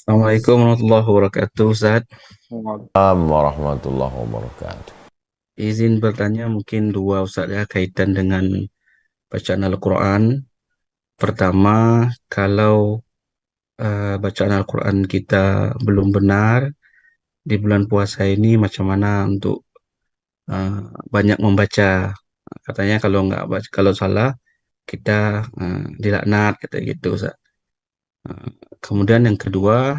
Assalamualaikum warahmatullahi wabarakatuh, Ustaz. Assalamualaikum warahmatullahi wabarakatuh. Izin bertanya mungkin dua Ustaz ya kaitan dengan bacaan Al-Quran. Pertama, kalau bacaan Al-Quran kita belum benar di bulan puasa ini macam mana untuk eh, banyak membaca? Katanya kalau nggak baca, kalau salah kita dilaknat kata gitu Ustaz. Eh, Kemudian yang kedua,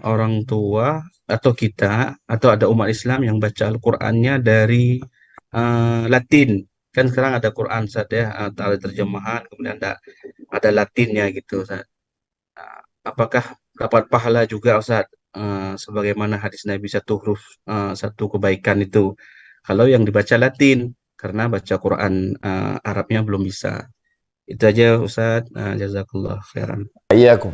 orang tua atau kita atau ada umat Islam yang baca Al-Qur'annya dari Latin. Kan sekarang ada Quran Ustaz ya, ada terjemahan, kemudian ada Latinnya gitu Ustaz. Apakah dapat pahala juga Ustaz, sebagaimana hadis Nabi satu huruf satu kebaikan itu kalau yang dibaca Latin karena baca Quran Arabnya belum bisa. Itu aja Ustaz. Jazakallah khairan. Iyyakum.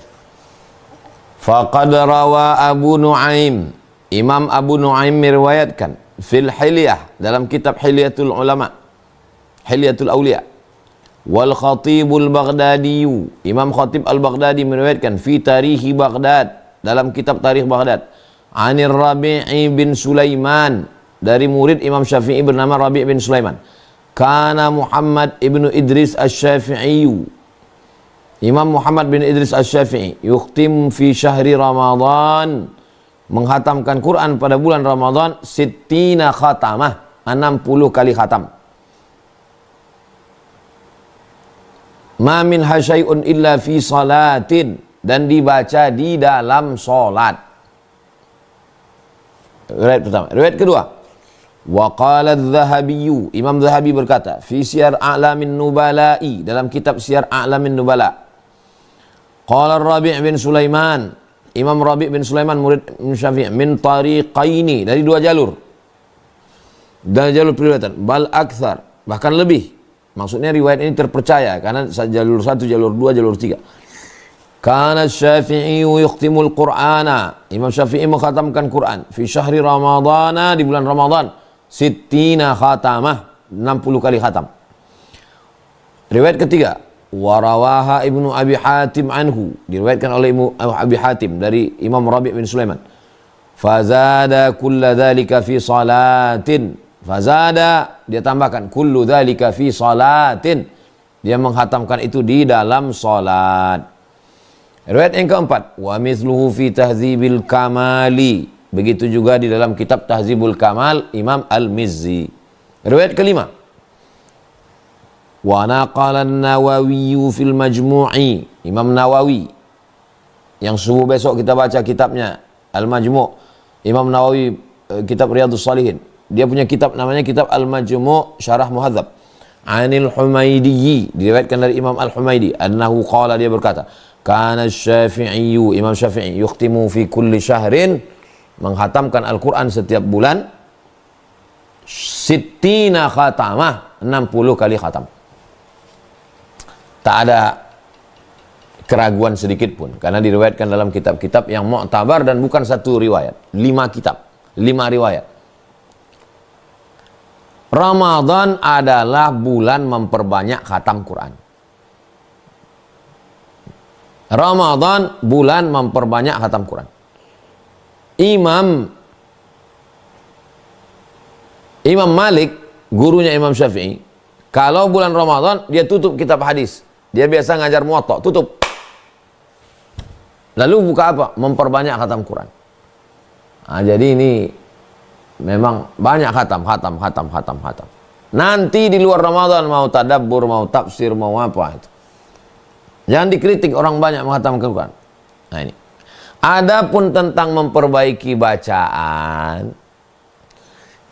Faqad rawa Abu Nuaim. Imam Abu Nuaim meriwayatkan fil Hilyah dalam kitab Hilyatul Ulama, Hilyatul Auliya. Wal Khatibul Baghdadi. Imam Khatib Al-Baghdadi meriwayatkan fi Tarihi Baghdad dalam kitab Tarikh Baghdad. Anir Rabi'i bin Sulaiman dari murid Imam Syafi'i bernama Rabi' bin Sulaiman. Kana Muhammad ibnu Idris Asy-Syafi'i. Imam Muhammad bin Idris Asy-Syafi'i yukhtim fi syahri Ramadan, menghatamkan Quran pada bulan Ramadan sittina khatamah, 60 kali khatam. Ma min hasyai'un illa fi salatin, dan dibaca di dalam salat. Riwayat pertama. Riwayat kedua, wa qala adz-Dzahabi, Imam Dzahabi berkata fi Siyar A'lamin Nubala'i, dalam kitab Siyar A'lamin Nubala. Qala Rabi' bin Sulaiman, Imam Rabi' bin Sulaiman murid Syafi'i, min tariqaini, dari dua jalur. Dan jalur periwayatan bal akthar, bahkan lebih. Maksudnya riwayat ini terpercaya karena jalur satu, jalur dua, jalur tiga. Kana Syafi'i yukhtimul Qur'ana, Imam Syafi'i mengkhatamkan Quran fi syahri Ramadana, di bulan Ramadan, sittina khatamah, 60 kali khatam. Riwayat ketiga, warawaha Ibnu Abi Hatim anhu, diriwayatkan oleh Ibnu Abi Hatim dari Imam Rabi' bin Sulaiman. Fazada kulla dzalika fi salatin, fazada, dia tambahkan kullu dzalika fi salatin, dia menghatamkan itu di dalam salat. Riwayat yang keempat, wa mithluhu fi tahdzibil kamali, begitu juga di dalam kitab Tahdzibul Kamal Imam Al-Mizzi. Riwayat kelima, wa naqala an-Nawawi fil Majmu'i, Imam Nawawi yang subuh besok kita baca kitabnya Al-Majmu', Imam Nawawi, kitab Riyadhus Shalihin, dia punya kitab namanya kitab Al-Majmu' Syarah Muhadzab. Anil Humaidi, diriwayatkan dari Imam Al-Humaidi, annahu qala, dia berkata, kana Syafi'i, Imam Syafi'i yukhtimu fi kulli syahrin, menghatamkan Al-Quran setiap bulan sittina khatamah, 60 kali khatam. Tak ada keraguan sedikit pun karena diriwayatkan dalam kitab-kitab yang mu'tabar, dan bukan satu riwayat, 5 kitab, 5 riwayat. Ramadan adalah bulan memperbanyak khatam Quran. Ramadan bulan memperbanyak khatam Quran. Imam Malik, gurunya Imam Syafi'i, kalau bulan Ramadan dia tutup kitab hadis. Dia biasa ngajar Muwatta, tutup. Lalu buka apa? Memperbanyak khatam Quran. Nah, jadi ini memang banyak khatam. Nanti di luar Ramadan mau tadabbur, mau tafsir, mau apa itu. Jangan dikritik orang banyak menghatamkan Quran. Nah ini. Adapun tentang memperbaiki bacaan,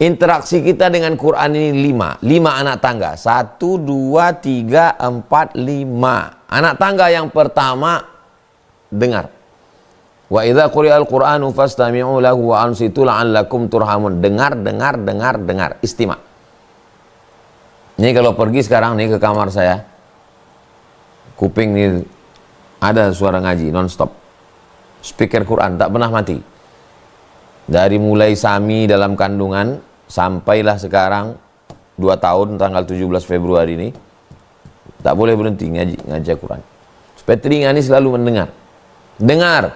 interaksi kita dengan Quran ini 5 anak tangga. 1, 2, 3, 4, 5. Anak tangga yang pertama, dengar. Wa idza quri'al Qur'anu fastami'u lahu wa ansitu la'allakum turhamun. Dengar. Istima'. Ini kalau pergi sekarang nih ke kamar saya, kuping nih ada suara ngaji non-stop. Speaker Quran tak pernah mati. Dari mulai Sami dalam kandungan sampailah sekarang 2 tahun, tanggal 17 Februari ini, tak boleh berhenti ngaji Quran. Supaya telinga ini selalu mendengar. Dengar.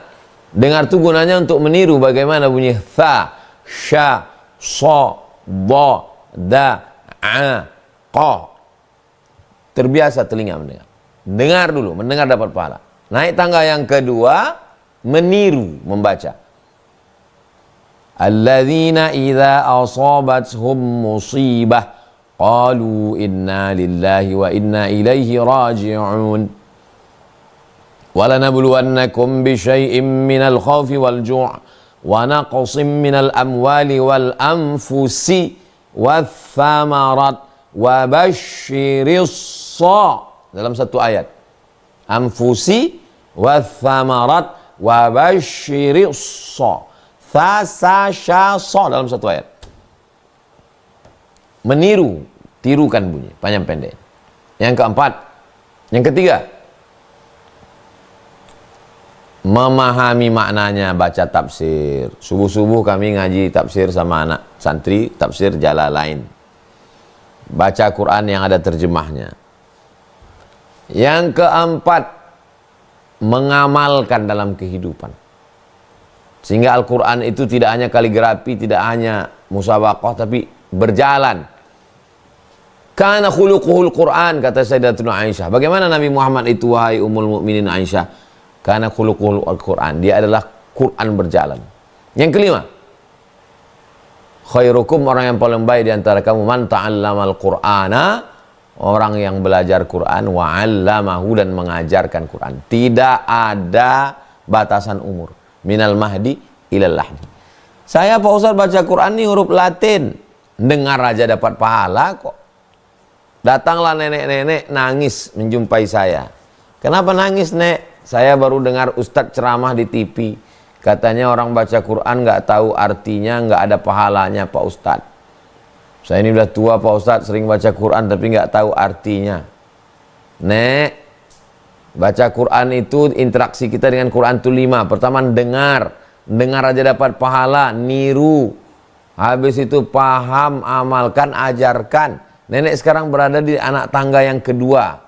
Dengar itu gunanya untuk meniru bagaimana bunyi tha, sya, so, bo, da, a, ko. Terbiasa telinga mendengar. Dengar dulu, mendengar dapat pahala. Naik tangga yang kedua, meniru membaca. Alladzina idza asabathum musibah qalu inna lillahi wa inna ilaihi raji'un. وَلَنَبْلُوَنَّكُمْ بِشَيْءٍ مِّنَ الْخَوْفِ وَالْجُوعِ وَنَقْصٍ مِّنَ الْأَمْوَالِ وَالْأَنفُسِ وَالثَّمَرَاتِ وَبَشِّرِ الصَّابِرِينَ. Dalam satu ayat. Anfusi wathamarat wabashshiri so. Tha, sa, sya, so dalam satu ayat. Meniru, tirukan bunyi, panjang pendek. Yang keempat, yang ketiga, memahami maknanya, baca tafsir. Subuh-subuh kami ngaji tafsir sama anak santri, tafsir Jalalain. Baca Quran yang ada terjemahnya. Yang keempat, mengamalkan dalam kehidupan. Sehingga Al-Quran itu tidak hanya kaligrafi, tidak hanya musabaqah, tapi berjalan. Kana khuluquhul Quran, kata Sayyidatuna Aisyah. Bagaimana Nabi Muhammad itu, wahai Ummul Mukminin Aisyah? Kana khuluquhul Quran. Dia adalah Quran berjalan. Yang kelima, khairukum, orang yang paling baik di antara kamu, man ta'allamal Qur'ana, orang yang belajar Quran, wa 'allamahu, dan mengajarkan Quran. Tidak ada batasan umur. Minal mahdi ilal lahdi. Saya Pak Ustaz baca Quran ini huruf Latin. Dengar aja dapat pahala kok. Datanglah nenek-nenek nangis menjumpai saya. Kenapa nangis, Nek? Saya baru dengar Ustadz ceramah di TV. Katanya orang baca Quran nggak tahu artinya, nggak ada pahalanya Pak Ustadz. Saya ini udah tua Pak Ustadz, sering baca Quran tapi nggak tahu artinya. Nek, baca Quran itu interaksi kita dengan Quran itu 5. Pertama dengar. Dengar aja dapat pahala, niru. Habis itu paham, amalkan, ajarkan. Nenek sekarang berada di anak tangga yang kedua.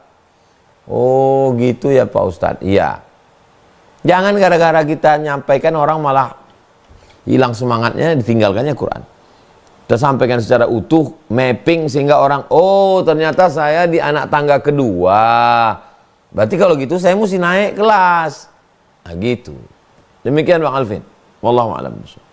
Oh gitu ya Pak Ustadz. Iya. Jangan gara-gara kita nyampaikan orang malah hilang semangatnya, ditinggalkannya Quran. Kita sampaikan secara utuh, mapping sehingga orang, oh ternyata saya di anak tangga kedua. Berarti kalau gitu saya mesti naik kelas. Nah gitu. Demikian Bang Alvin. Wallahu a'lam bishawab.